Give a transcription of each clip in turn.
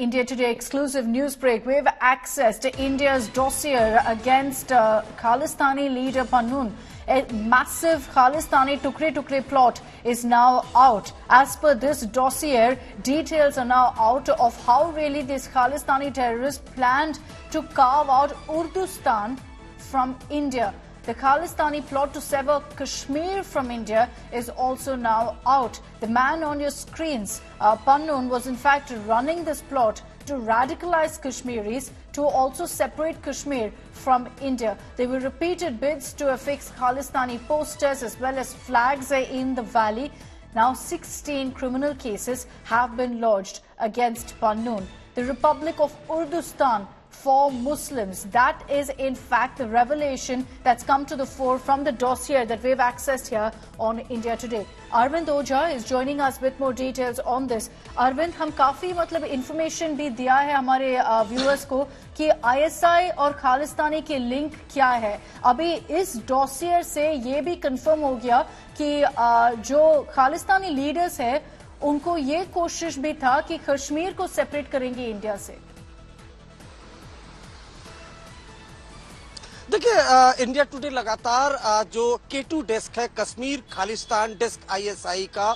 India Today exclusive news break, we have access to India's dossier against Khalistani leader Pannoon. A massive Khalistani Tukre plot is now out. As per this dossier, details are now out of how really these Khalistani terrorists planned to carve out Urdustan from India. The Khalistani plot to sever Kashmir from India is also now out. The man on your screens, Pannoon, was in fact running this plot to radicalize Kashmiris to also separate Kashmir from India. There were repeated bids to affix Khalistani posters as well as flags in the valley. Now 16 criminal cases have been lodged against Pannoon. The Republic of Urdustan for Muslims. That is in fact the revelation that's come to the fore from the dossier that we've accessed here on India Today. Arvind Ojha is joining us with more details on this. Arvind, हम काफी मतलब information भी दिया है हमारे viewers को कि ISI और खालिस्तानी के लिंक क्या है. अभी इस dossier से ये भी confirm हो गया कि जो खालिस्तानी leaders है उनको ये कोशिश भी था कि कश्मीर को separate करेंगे इंडिया से. देखिए, इंडिया टुडे लगातार जो K2 डेस्क है, कश्मीर खालिस्तान डेस्क ISI का,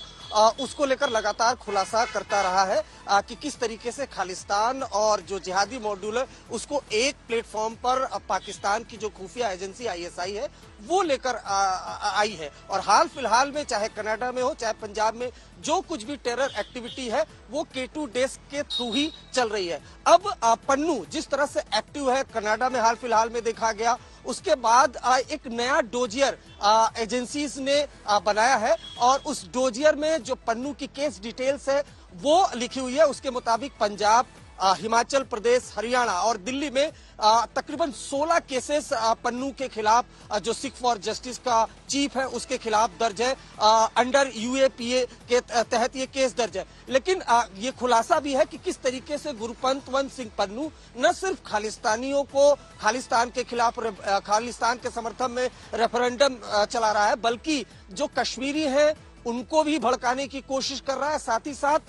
उसको लेकर लगातार खुलासा करता रहा है कि किस तरीके से खालिस्तान और जो जिहादी मॉड्यूल है उसको एक प्लेटफॉर्म पर पाकिस्तान की जो खुफिया एजेंसी ISI है वो लेकर आई है. और हाल फिलहाल में चाहे कनाडा में हो चाहे पंजाब में जो कुछ भी टेरर एक्टिविटी है वो K2 डेस्क के थ्रू ही चल रही है. अब पन्नू जिस तरह से एक्टिव है कनाडा में हाल फिलहाल में देखा गया, उसके बाद एक नया डोजियर एजेंसीज ने बनाया है और उस डोजियर में जो पन्नू की केस डिटेल्स है वो लिखी हुई है. उसके मुताबिक पंजाब, हिमाचल प्रदेश, हरियाणा और दिल्ली में तकरीबन 16 केसेस पन्नू के खिलाफ, जो सिख फॉर जस्टिस का चीफ है उसके खिलाफ दर्ज है. अंडर UAPA के तहत ये केस दर्ज है. लेकिन ये खुलासा भी है कि किस तरीके से गुरपंतवंत सिंह पन्नू न सिर्फ खालिस्तानियों को खालिस्तान के खिलाफ, खालिस्तान के समर्थन में रेफरेंडम चला रहा है, बल्कि जो कश्मीरी हैं उनको भी भड़काने की कोशिश कर रहा है. साथ ही साथ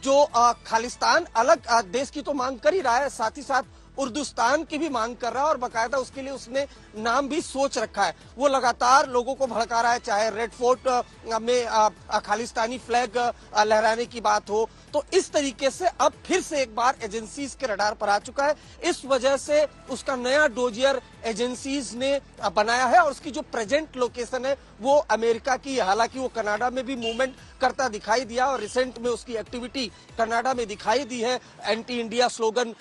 जो खालिस्तान अलग देश की तो मांग कर ही रहा है, साथ ही साथ उर्दुस्तान की भी मांग कर रहा है और बाकायदा उसके लिए उसने नाम भी सोच रखा है. वो लगातार लोगों को भड़का रहा है, चाहे रेड फोर्ट में खालिस्तानी फ्लैग लहराने की बात हो. तो इस तरीके से अब फिर से एक बार एजेंसीज के रडार पर आ चुका है. इस वजह से उसका नया डोजियर एजेंसीज ने बनाया है और उसकी जो प्रेजेंट लोकेशन है वो अमेरिका की. हालांकि वो कनाडा में भी मूवमेंट करता दिखाई दिया और रिसेंट में उसकी एक्टिविटी कनाडा में दिखाई दी है, एंटी इंडिया स्लोगन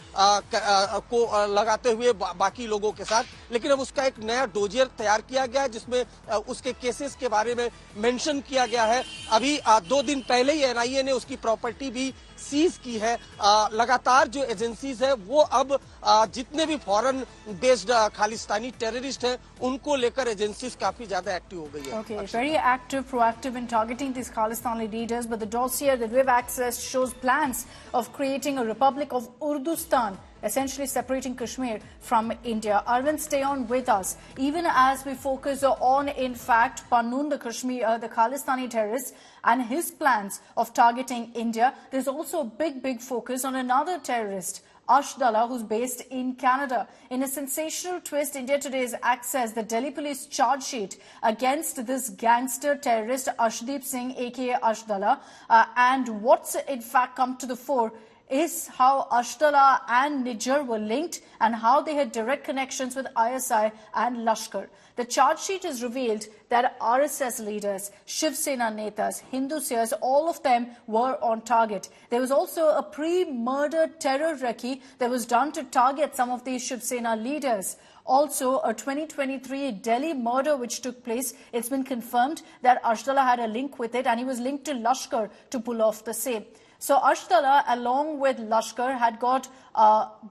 को लगाते हुए बाकी लोगों के साथ. लेकिन अब उसका एक नया डोजियर तैयार किया गया है जिसमें उसके केसेस के बारे में मेंशन किया गया है. अभी 2 दिन पहले ही NIA ने उसकी प्रॉपर्टी भी सीज की है. लगातार जो एजेंसीज है वो अब जितने भी फॉरेन बेस्ड खालिस्तानी टेररिस्ट हैं उनको लेकर एजेंसीज काफी ज्यादा एक्टिव हो गई है. Okay, very active, proactive in targeting these Khalistani leaders, but the dossier that we've accessed shows plans of creating a Republic of Urdustan, essentially separating Kashmir from India. Arvind, stay on with us. Even as we focus on, in fact, Pannoon, the Khalistani terrorist, and his plans of targeting India, there's also a big focus on another terrorist, Ashdallah, who's based in Canada. In a sensational twist, India Today has accessed the Delhi police charge sheet against this gangster terrorist, Ashdeep Singh, aka Ashdallah, and what's in fact come to the fore is how Ashdallah and Nijar were linked and how they had direct connections with ISI and Lashkar. The charge sheet has revealed that RSS leaders, Shiv Sena Netas, Hindu seers, all of them were on target. There was also a pre-murder terror recce that was done to target some of these Shiv Sena leaders. Also, a 2023 Delhi murder which took place, it's been confirmed that Ashdallah had a link with it and he was linked to Lashkar to pull off the same. So Ashdallah, along with Lashkar, had got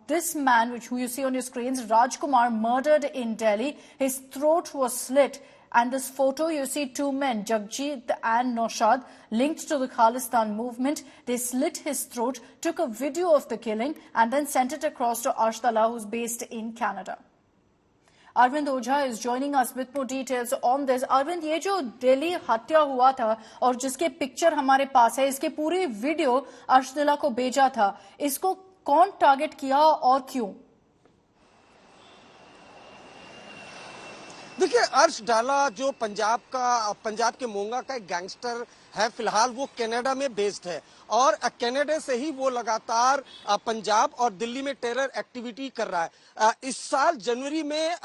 this man, who you see on your screens, Rajkumar, murdered in Delhi. His throat was slit. And this photo, you see 2 men, Jagjit and Noshad, linked to the Khalistan movement. They slit his throat, took a video of the killing, and then sent it across to Ashdallah, who's based in Canada. Arvind Ojha is joining us with more details on this. Arvind, ये जो दिल्ली हत्या हुआ था और जिसके picture हमारे पास है, इसके पूरी वीडियो अर्शदिला को भेजा था, इसको कौन टारगेट किया और क्यों? देखिए, अर्श डाला जो पंजाब के मोंगा का एक गैंगस्टर है, फिलहाल वो कनाडा में बेस्ड है और कनाडा से ही वो लगातार पंजाब और दिल्ली में टेरर एक्टिविटी कर रहा है। इस साल जनवरी में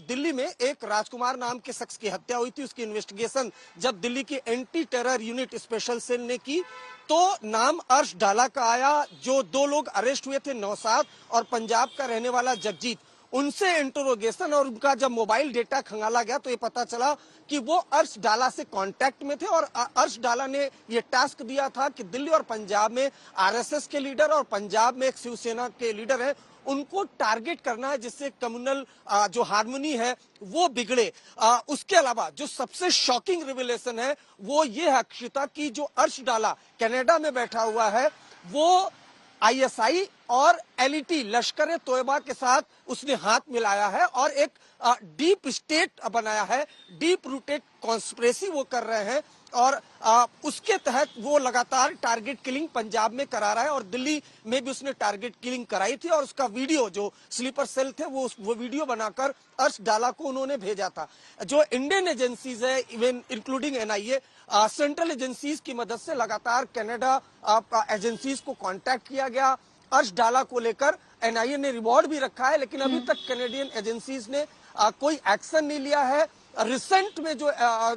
दिल्ली में एक राजकुमार नाम के शख्स की हत्या हुई थी। उसकी इन्वेस्टिगेशन जब दिल्ली की anti terror unit special cell ने की तो नाम अर्श डाला का आया। जो 2 लोग अरेस्ट हुए थे, नौशाद और पंजाब का रहने वाला जगजीत, उनसे इंटरोगेशन और उनका जब मोबाइल डेटा खंगाला गया तो ये पता चला कि वो अर्श डाला से कांटेक्ट में थे और अर्श डाला ने ये टास्क दिया था कि दिल्ली और पंजाब में आरएसएस के लीडर और पंजाब में एक शिवसेना के लीडर हैं, उनको टारगेट करना है जिससे कम्युनल जो हार्मनी है वो बिगड़े। उसके अलावा जो सबसे शॉकिंग रिविलेशन है वो ये है अक्षिता की जो अर्श डाला कनाडा में बैठा हुआ है वो आईएसआई और एलईटी लश्कर ए तोयबा के साथ उसने हाथ मिलाया है और एक डीप स्टेट बनाया है, डीप रूटेड कॉन्स्पिरेसी वो कर रहे हैं और उसके तहत वो लगातार टारगेट किलिंग पंजाब में करा रहा है और दिल्ली में भी उसने टारगेट किलिंग कराई थी और उसका वीडियो जो स्लीपर सेल थे वो वीडियो बनाकर अर्श डाला को उन्होंने भेजा था। जो इंडियन एजेंसीज है, even including NIA, central agencies की मदद से लगातार कनाडा एजेंसीज को कांटेक्ट किया गया। अर्श डाला को लेकर एनआईए ने रिवॉर्ड भी रखा है, लेकिन अभी तक कैनेडियन एजेंसीज ने कोई एक्शन नहीं लिया है। रिसेंट में जो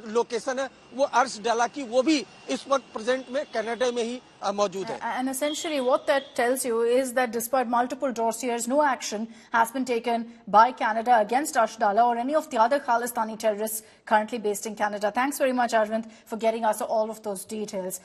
लोकेशन है वो अर्श डाला की, वो भी इस वक्त प्रेजेंट में कनाडा में ही मौजूद है। And essentially what that tells you is that despite multiple dossiers, no action has been taken by Canada against Arsh Dala or any of the other Khalistani terrorists currently based in Canada. Thanks very much, Arvind, for getting us all of those details.